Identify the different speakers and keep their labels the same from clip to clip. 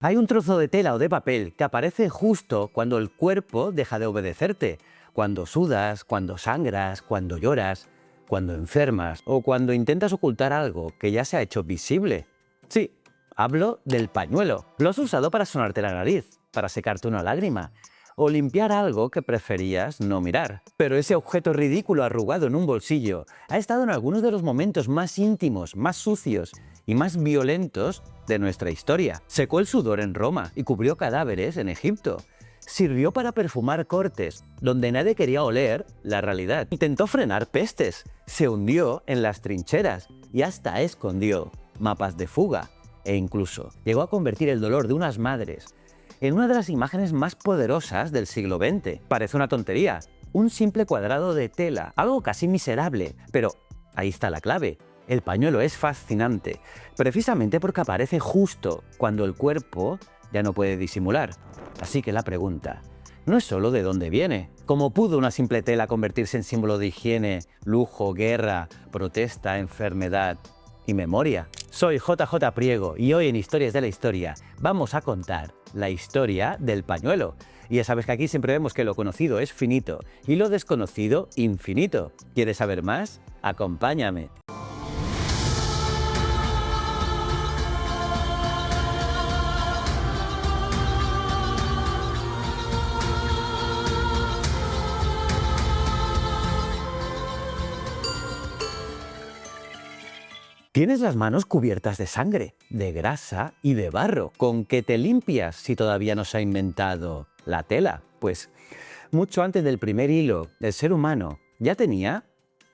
Speaker 1: Hay un trozo de tela o de papel que aparece justo cuando el cuerpo deja de obedecerte, cuando sudas, cuando sangras, cuando lloras, cuando enfermas o cuando intentas ocultar algo que ya se ha hecho visible. Sí, hablo del pañuelo. Lo has usado para sonarte la nariz, para secarte una lágrima o limpiar algo que preferías no mirar. Pero ese objeto ridículo arrugado en un bolsillo ha estado en algunos de los momentos más íntimos, más sucios y más violentos de nuestra historia. Secó el sudor en Roma y cubrió cadáveres en Egipto. Sirvió para perfumar cortes, donde nadie quería oler la realidad. Intentó frenar pestes, se hundió en las trincheras y hasta escondió mapas de fuga. E incluso llegó a convertir el dolor de unas madres en una de las imágenes más poderosas del siglo XX. Parece una tontería, un simple cuadrado de tela, algo casi miserable, pero ahí está la clave. El pañuelo es fascinante, precisamente porque aparece justo cuando el cuerpo ya no puede disimular. Así que la pregunta no es solo de dónde viene. ¿Cómo pudo una simple tela convertirse en símbolo de higiene, lujo, guerra, protesta, enfermedad y memoria? Soy JJ Priego y hoy en Historias de la Historia vamos a contar la historia del pañuelo. Y ya sabes que aquí siempre vemos que lo conocido es finito y lo desconocido infinito. ¿Quieres saber más? Acompáñame. Tienes las manos cubiertas de sangre, de grasa y de barro. ¿Con qué te limpias si todavía no se ha inventado la tela? Pues mucho antes del primer hilo, el ser humano ya tenía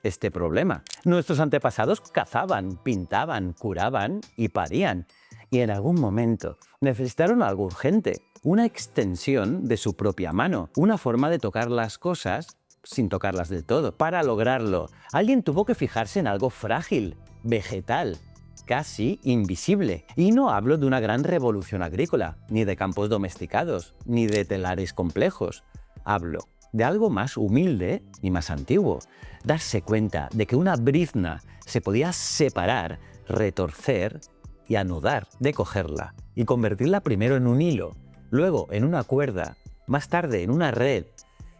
Speaker 1: este problema. Nuestros antepasados cazaban, pintaban, curaban y parían. Y en algún momento necesitaron algo urgente, una extensión de su propia mano, una forma de tocar las cosas sin tocarlas del todo. Para lograrlo, alguien tuvo que fijarse en algo frágil, vegetal, casi invisible. Y no hablo de una gran revolución agrícola, ni de campos domesticados, ni de telares complejos. Hablo de algo más humilde y más antiguo. Darse cuenta de que una brizna se podía separar, retorcer y anudar, de cogerla y convertirla primero en un hilo, luego en una cuerda, más tarde en una red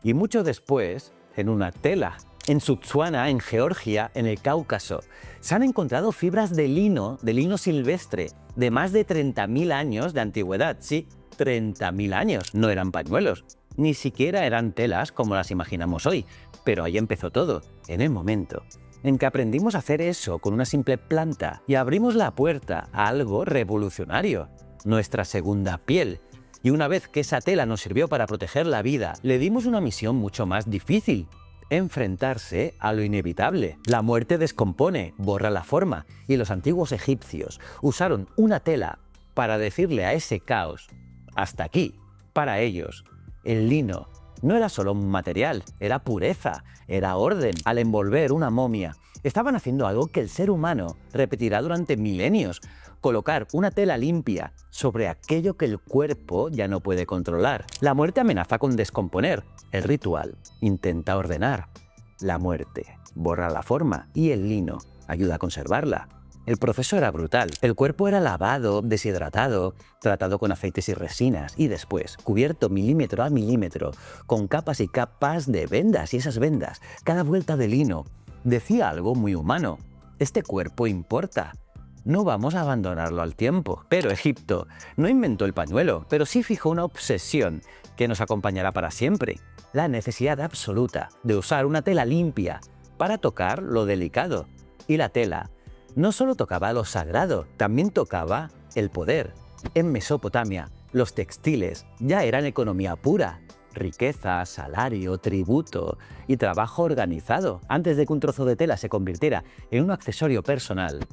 Speaker 1: y mucho después en una tela. En Sotsuana, en Georgia, en el Cáucaso, se han encontrado fibras de lino silvestre, de más de 30.000 años de antigüedad. Sí, 30.000 años. No eran pañuelos, ni siquiera eran telas como las imaginamos hoy. Pero ahí empezó todo, en el momento en que aprendimos a hacer eso con una simple planta y abrimos la puerta a algo revolucionario, nuestra segunda piel. Y una vez que esa tela nos sirvió para proteger la vida, le dimos una misión mucho más difícil: enfrentarse a lo inevitable. La muerte descompone, borra la forma, y los antiguos egipcios usaron una tela para decirle a ese caos: hasta aquí. Para ellos, el lino no era solo un material, era pureza, era orden. Al envolver una momia, estaban haciendo algo que el ser humano repetirá durante milenios: colocar una tela limpia sobre aquello que el cuerpo ya no puede controlar. La muerte amenaza con descomponer. El ritual intenta ordenar. La muerte borra la forma y el lino ayuda a conservarla. El proceso era brutal. El cuerpo era lavado, deshidratado, tratado con aceites y resinas y después cubierto milímetro a milímetro con capas y capas de vendas, y esas vendas, cada vuelta de lino, decía algo muy humano: este cuerpo importa. No vamos a abandonarlo al tiempo. Pero Egipto no inventó el pañuelo, pero sí fijó una obsesión que nos acompañará para siempre: la necesidad absoluta de usar una tela limpia para tocar lo delicado. Y la tela no solo tocaba lo sagrado, también tocaba el poder. En Mesopotamia, los textiles ya eran economía pura: riqueza, salario, tributo y trabajo organizado. Antes de que un trozo de tela se convirtiera en un accesorio personal,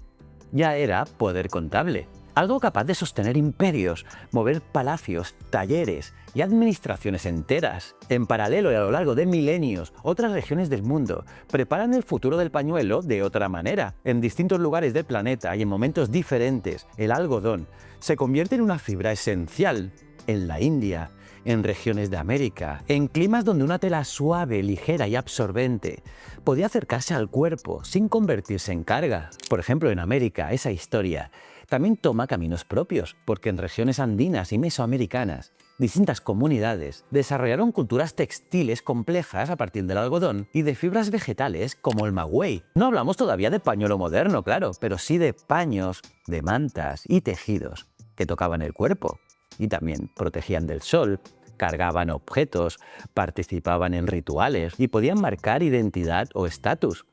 Speaker 1: ya era poder contable. Algo capaz de sostener imperios, mover palacios, talleres y administraciones enteras. En paralelo y a lo largo de milenios, otras regiones del mundo preparan el futuro del pañuelo de otra manera. En distintos lugares del planeta y en momentos diferentes, el algodón se convierte en una fibra esencial. En la India, en regiones de América, en climas donde una tela suave, ligera y absorbente podía acercarse al cuerpo sin convertirse en carga. Por ejemplo, en América, esa historia también toma caminos propios, porque en regiones andinas y mesoamericanas, distintas comunidades desarrollaron culturas textiles complejas a partir del algodón y de fibras vegetales como el maguey. No hablamos todavía de pañuelo moderno, claro, pero sí de paños, de mantas y tejidos que tocaban el cuerpo y también protegían del sol, cargaban objetos, participaban en rituales y podían marcar identidad o estatus.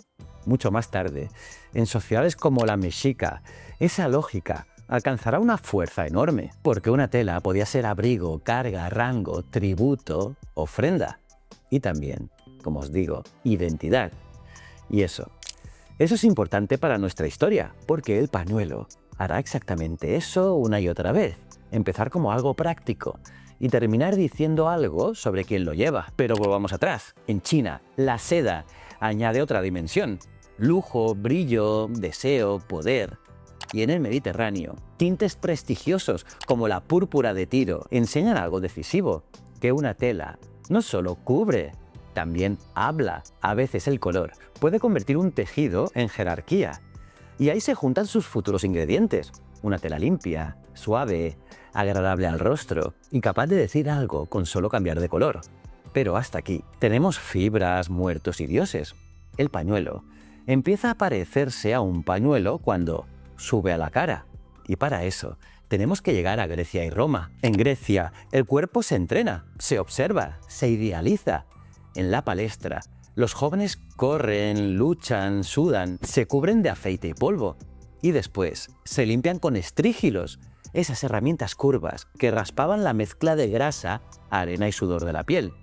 Speaker 1: Mucho más tarde, en sociedades como la mexica, esa lógica alcanzará una fuerza enorme, porque una tela podía ser abrigo, carga, rango, tributo, ofrenda y también, como os digo, identidad. Y eso es importante para nuestra historia, porque el pañuelo hará exactamente eso una y otra vez, empezar como algo práctico y terminar diciendo algo sobre quién lo lleva. Pero volvamos atrás. En China, la seda añade otra dimensión: lujo, brillo, deseo, poder. Y en el Mediterráneo, tintes prestigiosos como la púrpura de Tiro enseñan algo decisivo: que una tela no solo cubre, también habla. A veces el color puede convertir un tejido en jerarquía. Y ahí se juntan sus futuros ingredientes: una tela limpia, suave, agradable al rostro y capaz de decir algo con solo cambiar de color. Pero hasta aquí. Tenemos fibras, muertos y dioses. El pañuelo empieza a parecerse a un pañuelo cuando sube a la cara. Y para eso tenemos que llegar a Grecia y Roma. En Grecia, el cuerpo se entrena, se observa, se idealiza. En la palestra, los jóvenes corren, luchan, sudan, se cubren de aceite y polvo. Y después se limpian con estrígilos, esas herramientas curvas que raspaban la mezcla de grasa, arena y sudor de la piel.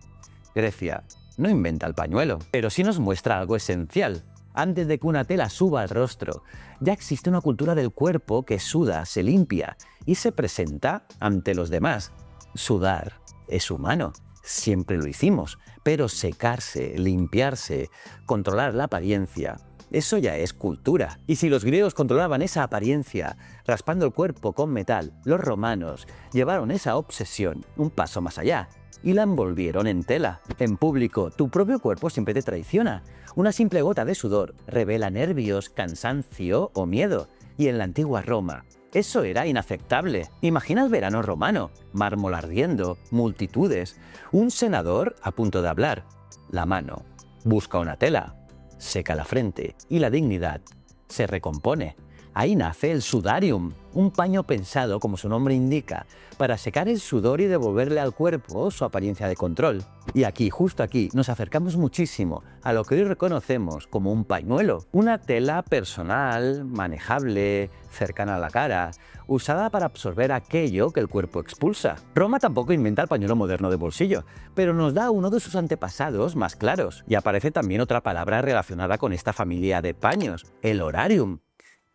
Speaker 1: Grecia no inventa el pañuelo, pero sí nos muestra algo esencial. Antes de que una tela suba al rostro, ya existe una cultura del cuerpo que suda, se limpia y se presenta ante los demás. Sudar es humano, siempre lo hicimos, pero secarse, limpiarse, controlar la apariencia, eso ya es cultura. Y si los griegos controlaban esa apariencia raspando el cuerpo con metal, los romanos llevaron esa obsesión un paso más allá y la envolvieron en tela. En público, tu propio cuerpo siempre te traiciona. Una simple gota de sudor revela nervios, cansancio o miedo. Y en la antigua Roma, eso era inaceptable. Imagina el verano romano, mármol ardiendo, multitudes, un senador a punto de hablar. La mano busca una tela, seca la frente y la dignidad se recompone. Ahí nace el sudarium, un paño pensado, como su nombre indica, para secar el sudor y devolverle al cuerpo su apariencia de control. Y aquí, justo aquí, nos acercamos muchísimo a lo que hoy reconocemos como un pañuelo, una tela personal, manejable, cercana a la cara, usada para absorber aquello que el cuerpo expulsa. Roma tampoco inventa el pañuelo moderno de bolsillo, pero nos da uno de sus antepasados más claros. Y aparece también otra palabra relacionada con esta familia de paños, el horarium,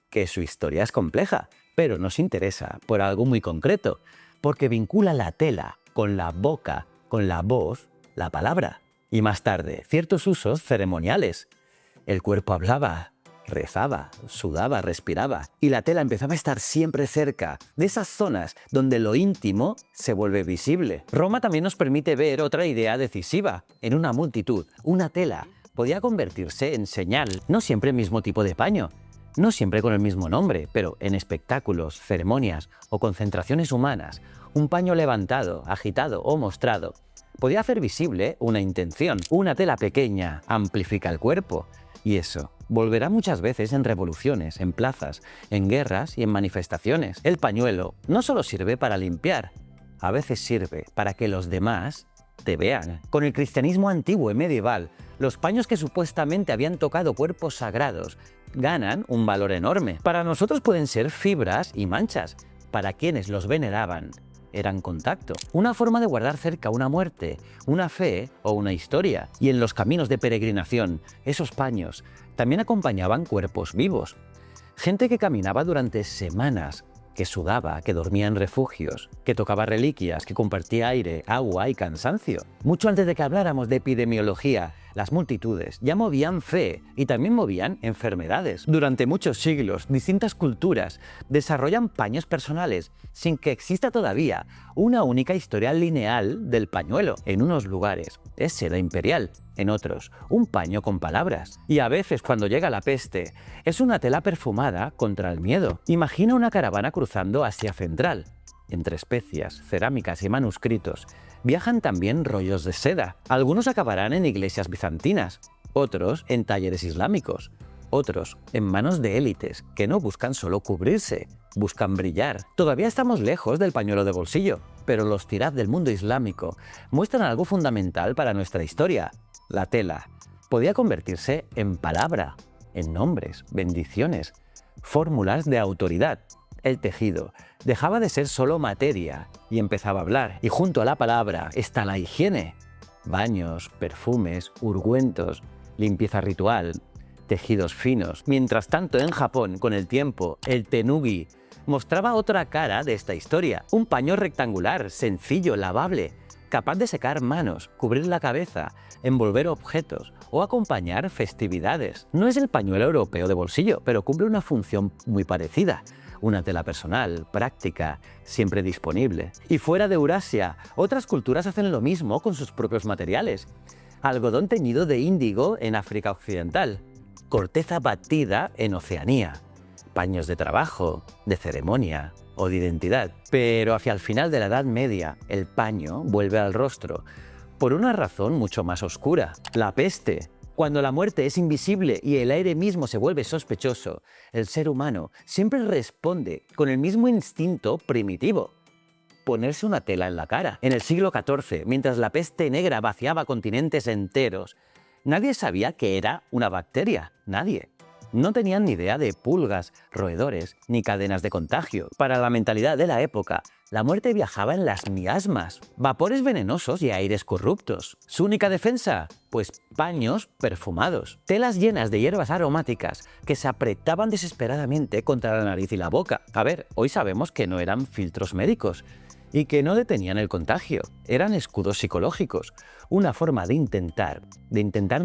Speaker 1: que su historia es compleja, pero nos interesa por algo muy concreto, porque vincula la tela con la boca, con la voz, la palabra. Y más tarde, ciertos usos ceremoniales. El cuerpo hablaba, rezaba, sudaba, respiraba, y la tela empezaba a estar siempre cerca de esas zonas donde lo íntimo se vuelve visible. Roma también nos permite ver otra idea decisiva. En una multitud, una tela podía convertirse en señal, no siempre el mismo tipo de paño, no siempre con el mismo nombre, pero en espectáculos, ceremonias o concentraciones humanas, un paño levantado, agitado o mostrado podía hacer visible una intención. Una tela pequeña amplifica el cuerpo, y eso volverá muchas veces en revoluciones, en plazas, en guerras y en manifestaciones. El pañuelo no solo sirve para limpiar, a veces sirve para que los demás te vean. Con el cristianismo antiguo y medieval, los paños que supuestamente habían tocado cuerpos sagrados ganan un valor enorme. Para nosotros pueden ser fibras y manchas. Para quienes los veneraban, eran contacto. Una forma de guardar cerca una muerte, una fe o una historia. Y en los caminos de peregrinación, esos paños también acompañaban cuerpos vivos. Gente que caminaba durante semanas, que sudaba, que dormía en refugios, que tocaba reliquias, que compartía aire, agua y cansancio. Mucho antes de que habláramos de epidemiología, Las multitudes ya movían fe y también movían enfermedades. Durante muchos siglos, distintas culturas desarrollan paños personales sin que exista todavía una única historia lineal del pañuelo. En unos lugares es seda imperial, en otros un paño con palabras. Y a veces, cuando llega la peste, es una tela perfumada contra el miedo. Imagina una caravana cruzando Asia Central. Entre especias, cerámicas y manuscritos viajan también rollos de seda. Algunos acabarán en iglesias bizantinas, otros en talleres islámicos, otros en manos de élites que no buscan solo cubrirse, buscan brillar. Todavía estamos lejos del pañuelo de bolsillo, pero los tirad del mundo islámico muestran algo fundamental para nuestra historia. La tela podía convertirse en palabra, en nombres, bendiciones, fórmulas de autoridad. El tejido dejaba de ser solo materia y empezaba a hablar. Y junto a la palabra está la higiene. Baños, perfumes, ungüentos, limpieza ritual, tejidos finos. Mientras tanto, en Japón, con el tiempo, el tenugi mostraba otra cara de esta historia. Un paño rectangular, sencillo, lavable, capaz de secar manos, cubrir la cabeza, envolver objetos o acompañar festividades. No es el pañuelo europeo de bolsillo, pero cumple una función muy parecida. Una tela personal, práctica, siempre disponible. Y fuera de Eurasia, otras culturas hacen lo mismo con sus propios materiales. Algodón teñido de índigo en África Occidental, corteza batida en Oceanía, paños de trabajo, de ceremonia o de identidad. Pero hacia el final de la Edad Media, el paño vuelve al rostro, por una razón mucho más oscura: la peste. Cuando la muerte es invisible y el aire mismo se vuelve sospechoso, el ser humano siempre responde con el mismo instinto primitivo: ponerse una tela en la cara. En el siglo XIV, mientras la peste negra vaciaba continentes enteros, nadie sabía que era una bacteria, nadie. No tenían ni idea de pulgas, roedores, ni cadenas de contagio. Para la mentalidad de la época, la muerte viajaba en las miasmas, vapores venenosos y aires corruptos. ¿Su única defensa? Pues paños perfumados, telas llenas de hierbas aromáticas que se apretaban desesperadamente contra la nariz y la boca. A ver, hoy sabemos que no eran filtros médicos y que no detenían el contagio. Eran escudos psicológicos, una forma de intentar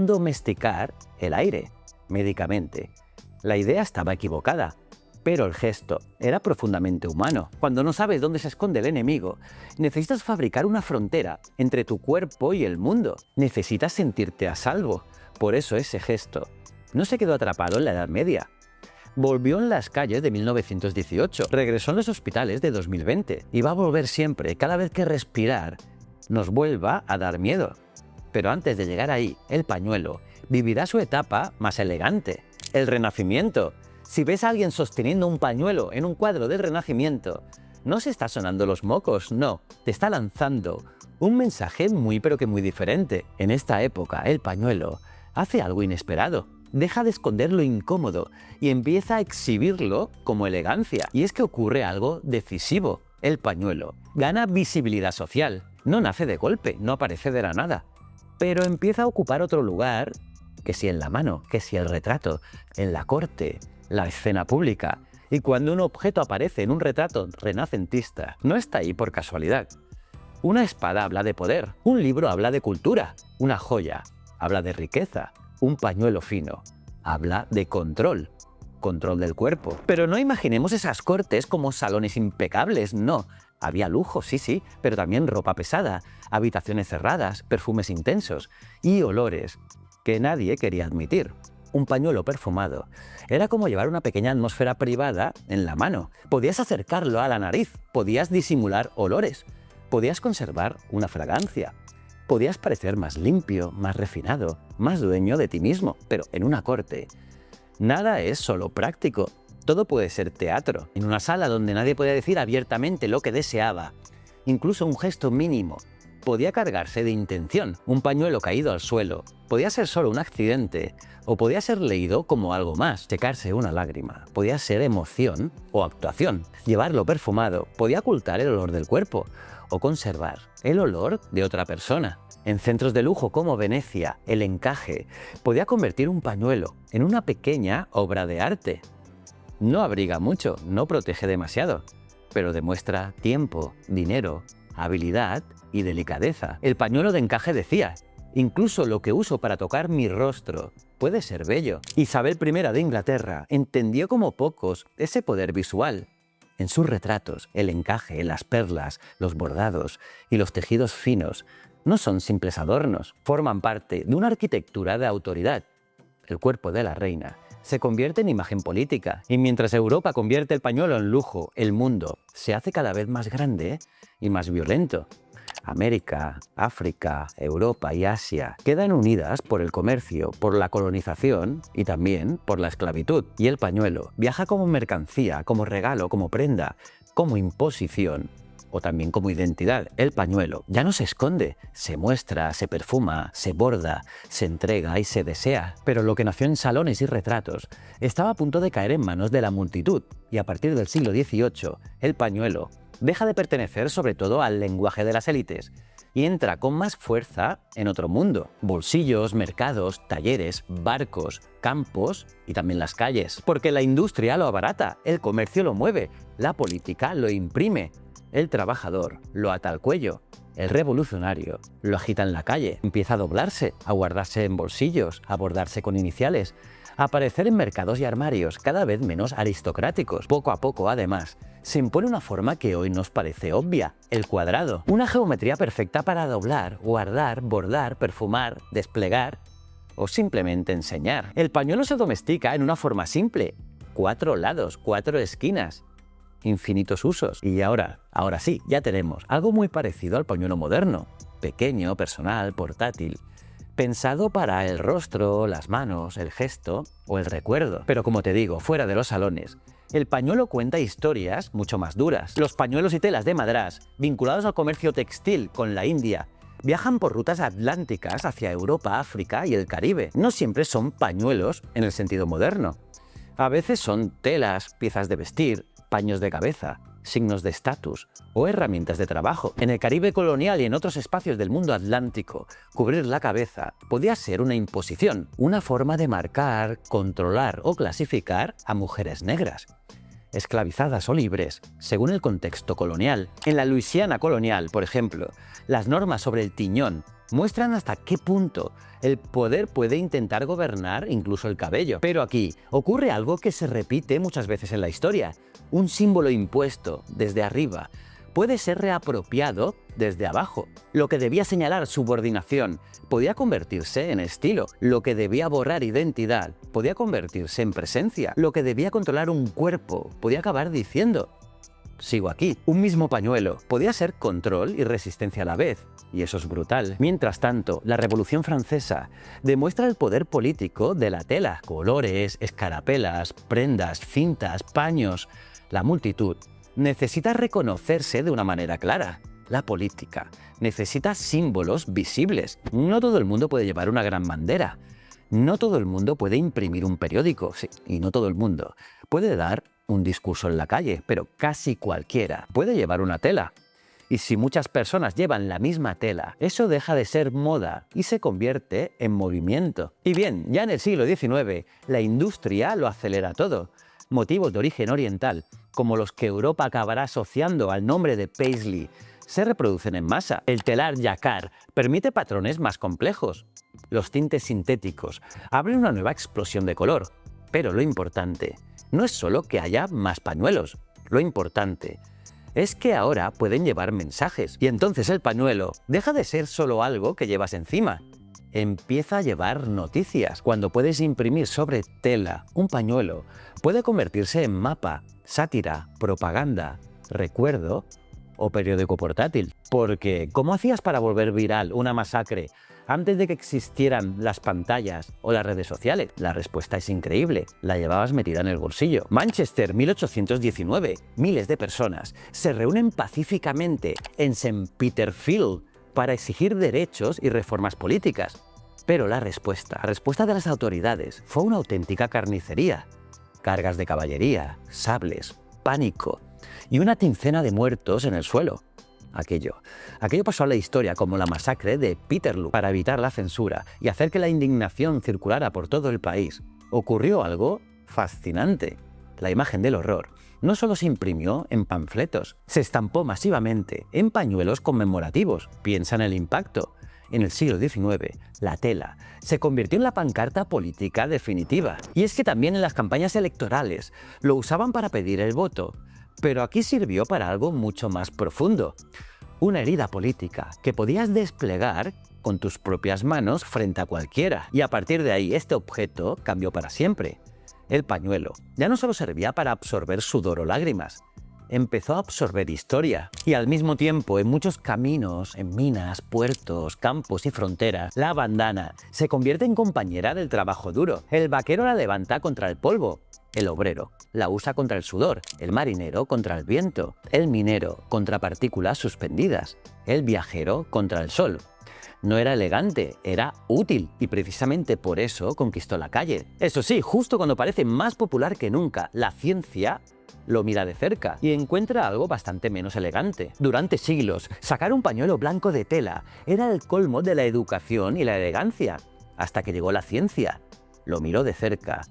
Speaker 1: domesticar el aire médicamente. La idea estaba equivocada, pero el gesto era profundamente humano. Cuando no sabes dónde se esconde el enemigo, necesitas fabricar una frontera entre tu cuerpo y el mundo. Necesitas sentirte a salvo. Por eso ese gesto no se quedó atrapado en la Edad Media. Volvió en las calles de 1918, regresó en los hospitales de 2020 y va a volver siempre, cada vez que respirar nos vuelva a dar miedo. Pero antes de llegar ahí, el pañuelo vivirá su etapa más elegante, el Renacimiento. Si ves a alguien sosteniendo un pañuelo en un cuadro del Renacimiento, no se está sonando los mocos, no, te está lanzando un mensaje muy pero que muy diferente. En esta época, el pañuelo hace algo inesperado. Deja de esconder lo incómodo y empieza a exhibirlo como elegancia. Y es que ocurre algo decisivo. El pañuelo gana visibilidad social. No nace de golpe, no aparece de la nada, pero empieza a ocupar otro lugar, que si en la mano, que si el retrato, en la corte, la escena pública. Y cuando un objeto aparece en un retrato renacentista, no está ahí por casualidad. Una espada habla de poder, un libro habla de cultura, una joya habla de riqueza, un pañuelo fino habla de control, control del cuerpo. Pero no imaginemos esas cortes como salones impecables, no. Había lujo, sí, pero también ropa pesada, habitaciones cerradas, perfumes intensos y olores que nadie quería admitir. Un pañuelo perfumado era como llevar una pequeña atmósfera privada en la mano. Podías acercarlo a la nariz, podías disimular olores, podías conservar una fragancia, podías parecer más limpio, más refinado, más dueño de ti mismo. Pero en una corte, nada es solo práctico. Todo puede ser teatro. En una sala donde nadie podía decir abiertamente lo que deseaba, incluso un gesto mínimo podía cargarse de intención. Un pañuelo caído al suelo podía ser solo un accidente o podía ser leído como algo más. Secarse una lágrima podía ser emoción o actuación. Llevarlo perfumado podía ocultar el olor del cuerpo o conservar el olor de otra persona. En centros de lujo como Venecia, el encaje podía convertir un pañuelo en una pequeña obra de arte. No abriga mucho, no protege demasiado, pero demuestra tiempo, dinero, habilidad y delicadeza. El pañuelo de encaje decía: Incluso lo que uso para tocar mi rostro puede ser bello. Isabel I de Inglaterra entendió como pocos ese poder visual. En sus retratos, el encaje, las perlas, los bordados y los tejidos finos no son simples adornos, forman parte de una arquitectura de autoridad. El cuerpo de la reina se convierte en imagen política, y mientras Europa convierte el pañuelo en lujo, el mundo se hace cada vez más grande y más violento. América, África, Europa y Asia quedan unidas por el comercio, por la colonización y también por la esclavitud. Y el pañuelo viaja como mercancía, como regalo, como prenda, como imposición o también como identidad. El pañuelo ya no se esconde, se muestra, se perfuma, se borda, se entrega y se desea. Pero lo que nació en salones y retratos estaba a punto de caer en manos de la multitud, y a partir del siglo XVIII el pañuelo deja de pertenecer sobre todo al lenguaje de las élites y entra con más fuerza en otro mundo. Bolsillos, mercados, talleres, barcos, campos y también las calles. Porque la industria lo abarata, el comercio lo mueve, la política lo imprime, el trabajador lo ata al cuello, el revolucionario lo agita en la calle, empieza a doblarse, a guardarse en bolsillos, a bordarse con iniciales, a aparecer en mercados y armarios cada vez menos aristocráticos. Poco a poco, además, se impone una forma que hoy nos parece obvia, el cuadrado. Una geometría perfecta para doblar, guardar, bordar, perfumar, desplegar o simplemente enseñar. El pañuelo se domestica en una forma simple: 4 lados, 4 esquinas, infinitos usos. Y ahora sí, ya tenemos algo muy parecido al pañuelo moderno, pequeño, personal, portátil, pensado para el rostro, las manos, el gesto o el recuerdo. Pero como te digo, fuera de los salones, el pañuelo cuenta historias mucho más duras. Los pañuelos y telas de Madrás, vinculados al comercio textil con la India, viajan por rutas atlánticas hacia Europa, África y el Caribe. No siempre son pañuelos en el sentido moderno. A veces son telas, piezas de vestir, paños de cabeza, signos de estatus o herramientas de trabajo. En el Caribe colonial y en otros espacios del mundo atlántico, cubrir la cabeza podía ser una imposición, una forma de marcar, controlar o clasificar a mujeres negras, esclavizadas o libres, según el contexto colonial. En la Luisiana colonial, por ejemplo, las normas sobre el tiñón muestran hasta qué punto el poder puede intentar gobernar incluso el cabello. Pero aquí ocurre algo que se repite muchas veces en la historia. Un símbolo impuesto desde arriba puede ser reapropiado desde abajo. Lo que debía señalar subordinación podía convertirse en estilo. Lo que debía borrar identidad podía convertirse en presencia. Lo que debía controlar un cuerpo podía acabar diciendo: sigo aquí. Un mismo pañuelo podía ser control y resistencia a la vez, y eso es brutal. Mientras tanto, la Revolución Francesa demuestra el poder político de la tela. Colores, escarapelas, prendas, cintas, paños. La multitud necesita reconocerse de una manera clara. La política necesita símbolos visibles. No todo el mundo puede llevar una gran bandera. No todo el mundo puede imprimir un periódico. Sí, y no todo el mundo puede dar un discurso en la calle, pero casi cualquiera puede llevar una tela. Y si muchas personas llevan la misma tela, eso deja de ser moda y se convierte en movimiento. Y bien, ya en el siglo XIX, la industria lo acelera todo. Motivos de origen oriental, como los que Europa acabará asociando al nombre de paisley, se reproducen en masa. El telar jacquard permite patrones más complejos. Los tintes sintéticos abren una nueva explosión de color. Pero lo importante no es solo que haya más pañuelos. Lo importante es que ahora pueden llevar mensajes. Y entonces el pañuelo deja de ser solo algo que llevas encima. Empieza a llevar noticias. Cuando puedes imprimir sobre tela un pañuelo, puede convertirse en mapa, sátira, propaganda, recuerdo o periódico portátil. Porque, ¿cómo hacías para volver viral una masacre antes de que existieran las pantallas o las redes sociales? La respuesta es increíble: la llevabas metida en el bolsillo. Manchester, 1819. Miles de personas se reúnen pacíficamente en St. Peter's Field para exigir derechos y reformas políticas. Pero la respuesta de las autoridades fue una auténtica carnicería. Cargas de caballería, sables, pánico y una quincena de muertos en el suelo. Aquello pasó a la historia como la masacre de Peterloo. Para evitar la censura y hacer que la indignación circulara por todo el país, ocurrió algo fascinante. La imagen del horror no solo se imprimió en panfletos, se estampó masivamente en pañuelos conmemorativos. Piensa en el impacto. En el siglo XIX, la tela se convirtió en la pancarta política definitiva. Y es que también en las campañas electorales lo usaban para pedir el voto, pero aquí sirvió para algo mucho más profundo. Una herida política que podías desplegar con tus propias manos frente a cualquiera. Y a partir de ahí, este objeto cambió para siempre. El pañuelo ya no solo servía para absorber sudor o lágrimas, empezó a absorber historia. Y al mismo tiempo, en muchos caminos, en minas, puertos, campos y fronteras, la bandana se convierte en compañera del trabajo duro. El vaquero la levanta contra el polvo, el obrero la usa contra el sudor, el marinero contra el viento, el minero contra partículas suspendidas, el viajero contra el sol. No era elegante, era útil y precisamente por eso conquistó la calle. Eso sí, justo cuando parece más popular que nunca, la ciencia lo mira de cerca y encuentra algo bastante menos elegante. Durante siglos, sacar un pañuelo blanco de tela era el colmo de la educación y la elegancia, hasta que llegó la ciencia, lo miró de cerca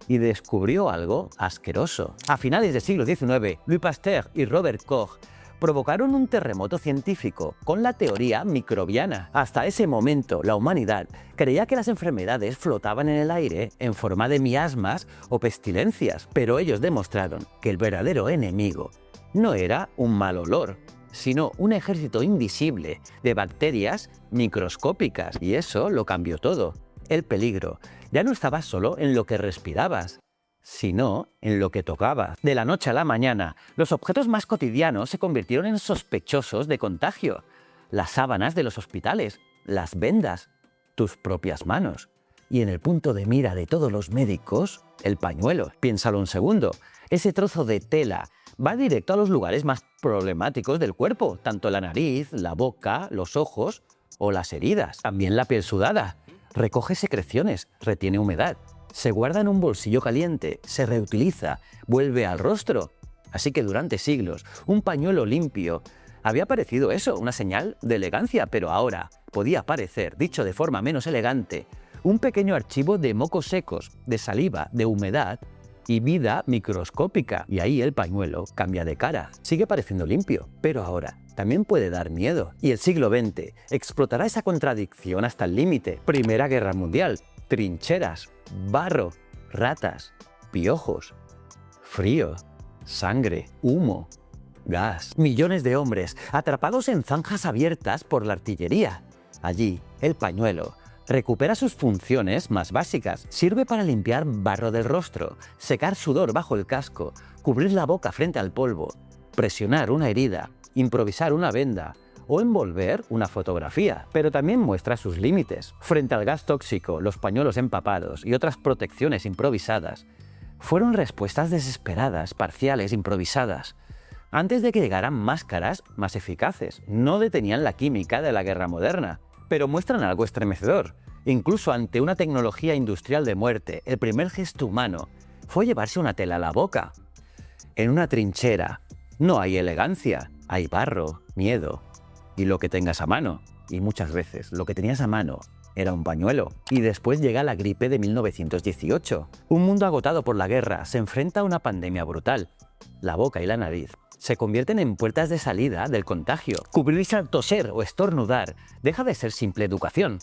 Speaker 1: y descubrió algo asqueroso. A finales del siglo XIX, Louis Pasteur y Robert Koch provocaron un terremoto científico con la teoría microbiana. Hasta ese momento, la humanidad creía que las enfermedades flotaban en el aire en forma de miasmas o pestilencias, pero ellos demostraron que el verdadero enemigo no era un mal olor, sino un ejército invisible de bacterias microscópicas. Y eso lo cambió todo. El peligro ya no estaba solo en lo que respirabas, sino en lo que tocabas. De la noche a la mañana, los objetos más cotidianos se convirtieron en sospechosos de contagio. Las sábanas de los hospitales, las vendas, tus propias manos. Y en el punto de mira de todos los médicos, el pañuelo. Piénsalo un segundo, ese trozo de tela va directo a los lugares más problemáticos del cuerpo, tanto la nariz, la boca, los ojos o las heridas. También la piel sudada. Recoge secreciones, retiene humedad, se guarda en un bolsillo caliente, se reutiliza, vuelve al rostro. Así que durante siglos, un pañuelo limpio había parecido eso, una señal de elegancia, pero ahora podía parecer, dicho de forma menos elegante, un pequeño archivo de mocos secos, de saliva, de humedad y vida microscópica. Y ahí el pañuelo cambia de cara. Sigue pareciendo limpio, pero ahora también puede dar miedo. Y el siglo XX explotará esa contradicción hasta el límite. Primera Guerra Mundial, trincheras, barro, ratas, piojos, frío, sangre, humo, gas. Millones de hombres atrapados en zanjas abiertas por la artillería. Allí, el pañuelo recupera sus funciones más básicas. Sirve para limpiar barro del rostro, secar sudor bajo el casco, cubrir la boca frente al polvo, presionar una herida, improvisar una venda o envolver una fotografía. Pero también muestra sus límites. Frente al gas tóxico, los pañuelos empapados y otras protecciones improvisadas fueron respuestas desesperadas, parciales, improvisadas. Antes de que llegaran máscaras más eficaces, no detenían la química de la guerra moderna, pero muestran algo estremecedor. Incluso ante una tecnología industrial de muerte, el primer gesto humano fue llevarse una tela a la boca. En una trinchera no hay elegancia, hay barro, miedo y lo que tengas a mano. Y muchas veces lo que tenías a mano era un pañuelo. Y después llega la gripe de 1918. Un mundo agotado por la guerra se enfrenta a una pandemia brutal. La boca y la nariz se convierten en puertas de salida del contagio. Cubrirse al toser o estornudar deja de ser simple educación.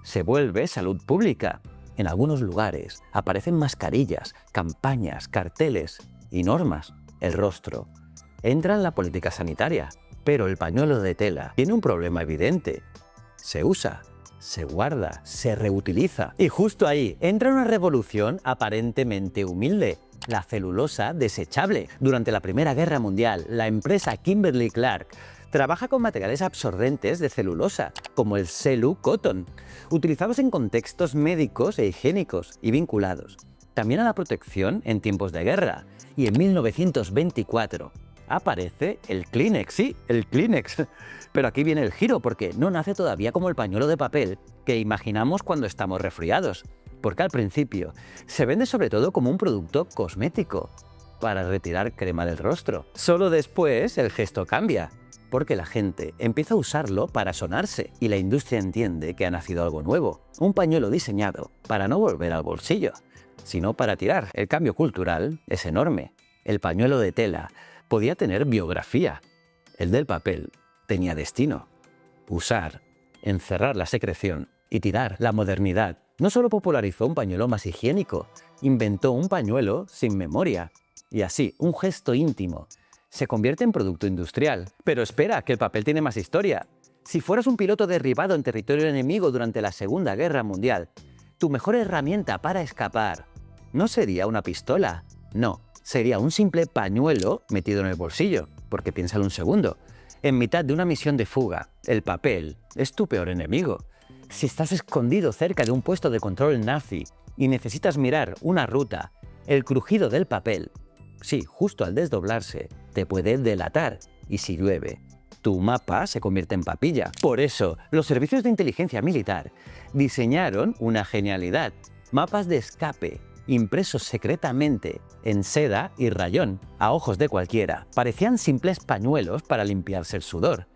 Speaker 1: Se vuelve salud pública. En algunos lugares aparecen mascarillas, campañas, carteles y normas. El rostro entra en la política sanitaria, pero el pañuelo de tela tiene un problema evidente. Se usa, se guarda, se reutiliza. Y justo ahí entra una revolución aparentemente humilde: la celulosa desechable. Durante la Primera Guerra Mundial, la empresa Kimberly-Clark trabaja con materiales absorbentes de celulosa, como el Celu Cotton, utilizados en contextos médicos e higiénicos y vinculados también a la protección en tiempos de guerra. Y en 1924 aparece el Kleenex, sí, el Kleenex. Pero aquí viene el giro, porque no nace todavía como el pañuelo de papel que imaginamos cuando estamos resfriados, porque al principio se vende sobre todo como un producto cosmético para retirar crema del rostro. Solo después el gesto cambia, porque la gente empieza a usarlo para sonarse y la industria entiende que ha nacido algo nuevo, un pañuelo diseñado para no volver al bolsillo, sino para tirar. El cambio cultural es enorme. El pañuelo de tela podía tener biografía, el del papel tenía destino: usar encerrar la secreción y tirar. La modernidad no solo popularizó un pañuelo más higiénico, inventó un pañuelo sin memoria. Y así, un gesto íntimo se convierte en producto industrial. Pero espera, que el papel tiene más historia. Si fueras un piloto derribado en territorio enemigo durante la Segunda Guerra Mundial, tu mejor herramienta para escapar no sería una pistola, no, sería un simple pañuelo metido en el bolsillo, porque piénsalo un segundo. En mitad de una misión de fuga, el papel es tu peor enemigo. Si estás escondido cerca de un puesto de control nazi y necesitas mirar una ruta, el crujido del papel, sí, justo al desdoblarse, te puede delatar. Y si llueve, tu mapa se convierte en papilla. Por eso, los servicios de inteligencia militar diseñaron una genialidad: mapas de escape, impresos secretamente en seda y rayón, a ojos de cualquiera. Parecían simples pañuelos para limpiarse el sudor.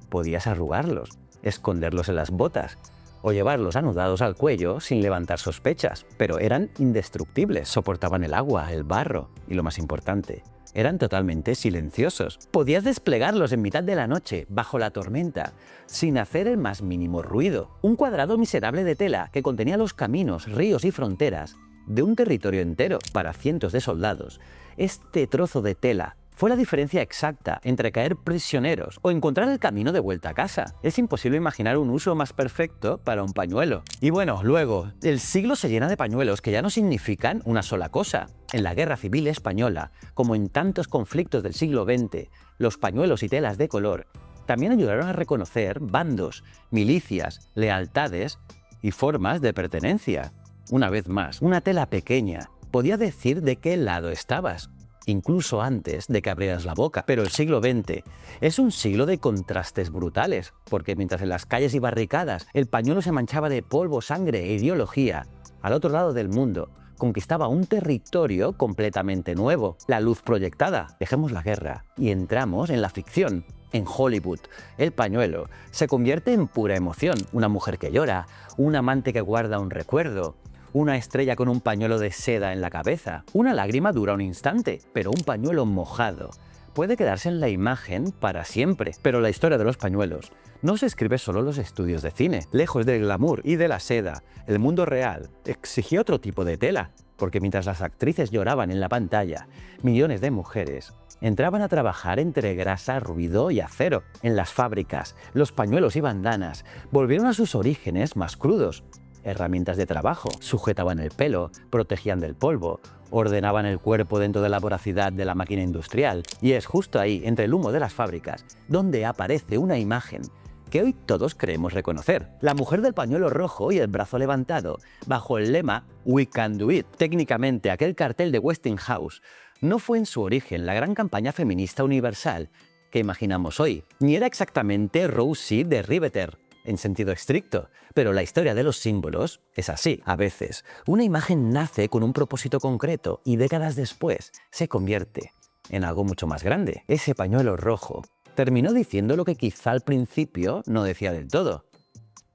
Speaker 1: Podías arrugarlos, esconderlos en las botas o llevarlos anudados al cuello sin levantar sospechas, pero eran indestructibles, soportaban el agua, el barro y, lo más importante, eran totalmente silenciosos. Podías desplegarlos en mitad de la noche, bajo la tormenta, sin hacer el más mínimo ruido. Un cuadrado miserable de tela que contenía los caminos, ríos y fronteras de un territorio entero para cientos de soldados. Este trozo de tela fue la diferencia exacta entre caer prisioneros o encontrar el camino de vuelta a casa. Es imposible imaginar un uso más perfecto para un pañuelo. Y bueno, luego, el siglo se llena de pañuelos que ya no significan una sola cosa. En la Guerra Civil Española, como en tantos conflictos del siglo XX, los pañuelos y telas de color también ayudaron a reconocer bandos, milicias, lealtades y formas de pertenencia. Una vez más, una tela pequeña podía decir de qué lado estabas, incluso antes de que abrieras la boca. Pero el siglo XX es un siglo de contrastes brutales, porque mientras en las calles y barricadas el pañuelo se manchaba de polvo, sangre e ideología, al otro lado del mundo conquistaba un territorio completamente nuevo: la luz proyectada. Dejemos la guerra y entramos en la ficción. En Hollywood, el pañuelo se convierte en pura emoción: una mujer que llora, un amante que guarda un recuerdo, una estrella con un pañuelo de seda en la cabeza. Una lágrima dura un instante, pero un pañuelo mojado puede quedarse en la imagen para siempre. Pero la historia de los pañuelos no se escribe solo en los estudios de cine. Lejos del glamour y de la seda, el mundo real exigía otro tipo de tela, porque mientras las actrices lloraban en la pantalla, millones de mujeres entraban a trabajar entre grasa, ruido y acero. En las fábricas, los pañuelos y bandanas volvieron a sus orígenes más crudos. Herramientas de trabajo, sujetaban el pelo, protegían del polvo, ordenaban el cuerpo dentro de la voracidad de la máquina industrial. Y es justo ahí, entre el humo de las fábricas, donde aparece una imagen que hoy todos creemos reconocer: la mujer del pañuelo rojo y el brazo levantado, bajo el lema "We can do it". Técnicamente, aquel cartel de Westinghouse no fue en su origen la gran campaña feminista universal que imaginamos hoy, ni era exactamente Rosie de Riveter en sentido estricto, pero la historia de los símbolos es así. A veces, una imagen nace con un propósito concreto y décadas después se convierte en algo mucho más grande. Ese pañuelo rojo terminó diciendo lo que quizá al principio no decía del todo: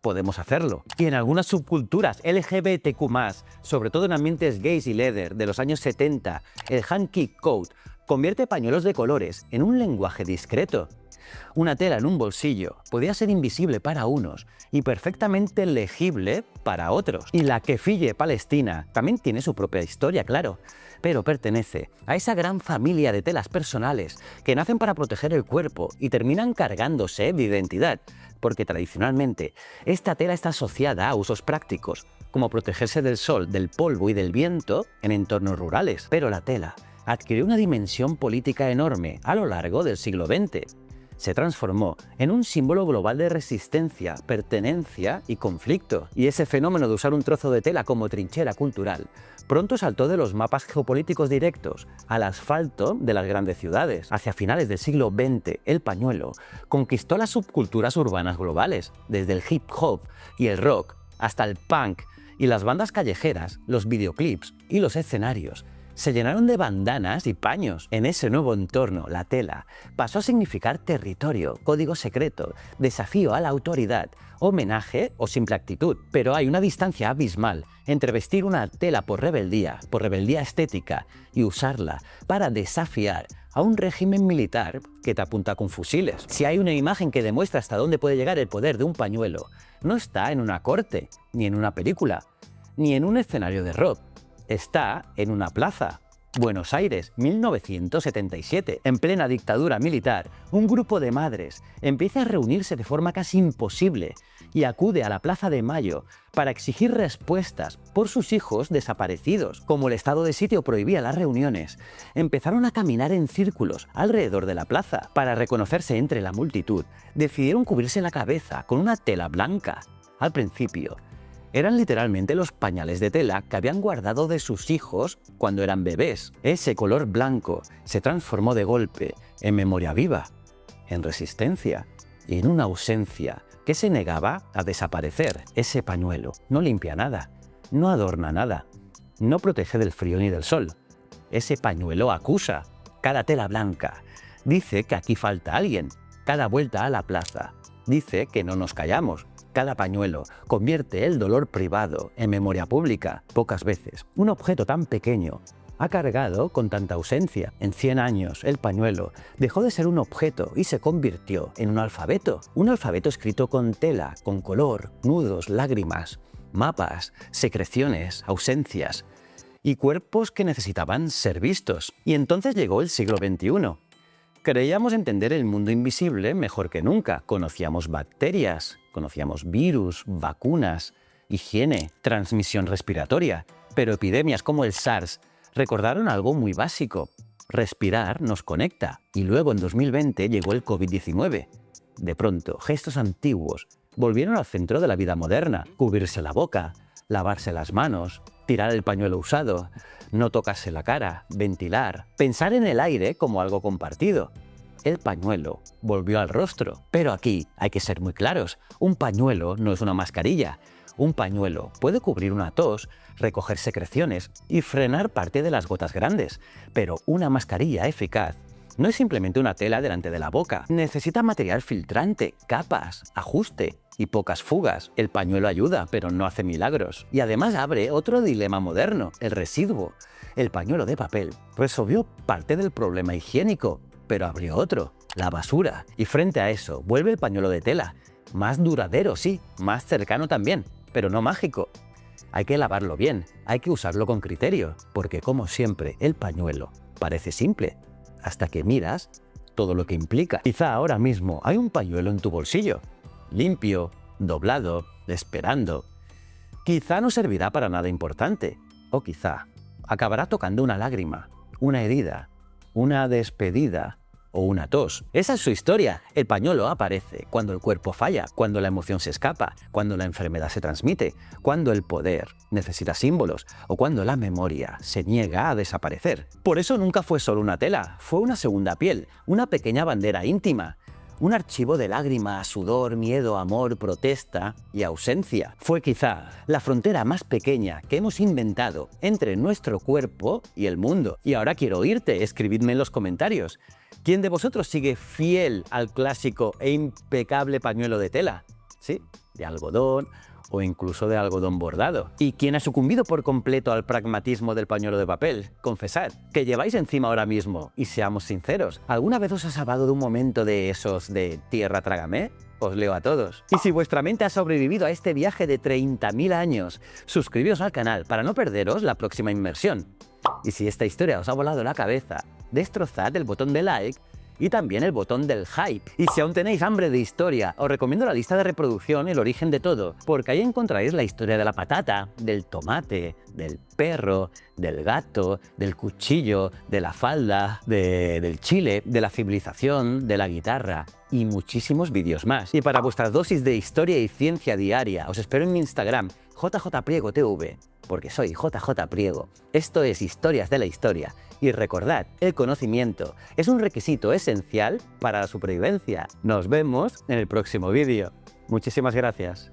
Speaker 1: podemos hacerlo. Y en algunas subculturas LGBTQ+, sobre todo en ambientes gays y leather de los años 70, el hanky coat convierte pañuelos de colores en un lenguaje discreto. Una tela en un bolsillo podía ser invisible para unos y perfectamente legible para otros. Y la kefille palestina también tiene su propia historia, claro, pero pertenece a esa gran familia de telas personales que nacen para proteger el cuerpo y terminan cargándose de identidad, porque tradicionalmente esta tela está asociada a usos prácticos, como protegerse del sol, del polvo y del viento en entornos rurales. Pero la tela adquirió una dimensión política enorme a lo largo del siglo XX. Se transformó en un símbolo global de resistencia, pertenencia y conflicto. Y ese fenómeno de usar un trozo de tela como trinchera cultural pronto saltó de los mapas geopolíticos directos al asfalto de las grandes ciudades. Hacia finales del siglo XX, el pañuelo conquistó las subculturas urbanas globales, desde el hip hop y el rock hasta el punk y las bandas callejeras, los videoclips y los escenarios se llenaron de bandanas y paños. En ese nuevo entorno, la tela pasó a significar territorio, código secreto, desafío a la autoridad, homenaje o simple actitud. Pero hay una distancia abismal entre vestir una tela por rebeldía estética, y usarla para desafiar a un régimen militar que te apunta con fusiles. Si hay una imagen que demuestra hasta dónde puede llegar el poder de un pañuelo, no está en una corte, ni en una película, ni en un escenario de rock. Está en una plaza. Buenos Aires, 1977. En plena dictadura militar, un grupo de madres empieza a reunirse de forma casi imposible y acude a la Plaza de Mayo para exigir respuestas por sus hijos desaparecidos. Como el estado de sitio prohibía las reuniones, empezaron a caminar en círculos alrededor de la plaza. Para reconocerse entre la multitud, decidieron cubrirse la cabeza con una tela blanca. Al principio, eran literalmente los pañales de tela que habían guardado de sus hijos cuando eran bebés. Ese color blanco se transformó de golpe en memoria viva, en resistencia y en una ausencia que se negaba a desaparecer. Ese pañuelo no limpia nada, no adorna nada, no protege del frío ni del sol. Ese pañuelo acusa. Cada tela blanca dice que aquí falta alguien. Cada vuelta a la plaza dice que no nos callamos. Cada pañuelo convierte el dolor privado en memoria pública. Pocas veces un objeto tan pequeño ha cargado con tanta ausencia. En 100 años, el pañuelo dejó de ser un objeto y se convirtió en un alfabeto. Un alfabeto escrito con tela, con color, nudos, lágrimas, mapas, secreciones, ausencias y cuerpos que necesitaban ser vistos. Y entonces llegó el siglo XXI. Creíamos entender el mundo invisible mejor que nunca. Conocíamos bacterias, conocíamos virus, vacunas, higiene, transmisión respiratoria. Pero epidemias como el SARS recordaron algo muy básico. Respirar nos conecta. Y luego en 2020 llegó el COVID-19. De pronto, gestos antiguos volvieron al centro de la vida moderna. Cubrirse la boca, lavarse las manos, tirar el pañuelo usado, no tocarse la cara, ventilar, pensar en el aire como algo compartido. El pañuelo volvió al rostro. Pero aquí hay que ser muy claros. Un pañuelo no es una mascarilla. Un pañuelo puede cubrir una tos, recoger secreciones y frenar parte de las gotas grandes. Pero una mascarilla eficaz no es simplemente una tela delante de la boca. Necesita material filtrante, capas, ajuste y pocas fugas. El pañuelo ayuda, pero no hace milagros. Y además abre otro dilema moderno, el residuo. El pañuelo de papel resolvió parte del problema higiénico, pero abrió otro, la basura. Y frente a eso, vuelve el pañuelo de tela. Más duradero, sí, más cercano también, pero no mágico. Hay que lavarlo bien, hay que usarlo con criterio, porque como siempre, el pañuelo parece simple, hasta que miras todo lo que implica. Quizá ahora mismo hay un pañuelo en tu bolsillo, limpio, doblado, esperando. Quizá no servirá para nada importante, o quizá acabará tocando una lágrima, una herida, una despedida o una tos. Esa es su historia. El pañuelo aparece cuando el cuerpo falla, cuando la emoción se escapa, cuando la enfermedad se transmite, cuando el poder necesita símbolos o cuando la memoria se niega a desaparecer. Por eso nunca fue solo una tela, fue una segunda piel, una pequeña bandera íntima. Un archivo de lágrimas, sudor, miedo, amor, protesta y ausencia. Fue quizá la frontera más pequeña que hemos inventado entre nuestro cuerpo y el mundo. Y ahora quiero oírte, escribidme en los comentarios. ¿Quién de vosotros sigue fiel al clásico e impecable pañuelo de tela? ¿Sí? De algodón o incluso de algodón bordado. ¿Y quién ha sucumbido por completo al pragmatismo del pañuelo de papel? Confesad, que lleváis encima ahora mismo, y seamos sinceros, ¿alguna vez os ha salvado de un momento de esos de tierra trágame? Os leo a todos. Y si vuestra mente ha sobrevivido a este viaje de 30.000 años, suscribíos al canal para no perderos la próxima inmersión. Y si esta historia os ha volado la cabeza, destrozad el botón de like y también el botón del hype. Y si aún tenéis hambre de historia, os recomiendo la lista de reproducción El origen de todo, porque ahí encontraréis la historia de la patata, del tomate, del perro, del gato, del cuchillo, de la falda, del chile, de la civilización, de la guitarra y muchísimos vídeos más. Y para vuestra dosis de historia y ciencia diaria, os espero en mi Instagram, JJPriegoTV, porque soy JJ Priego. Esto es Historias de la Historia. Y recordad, el conocimiento es un requisito esencial para la supervivencia. Nos vemos en el próximo vídeo. Muchísimas gracias.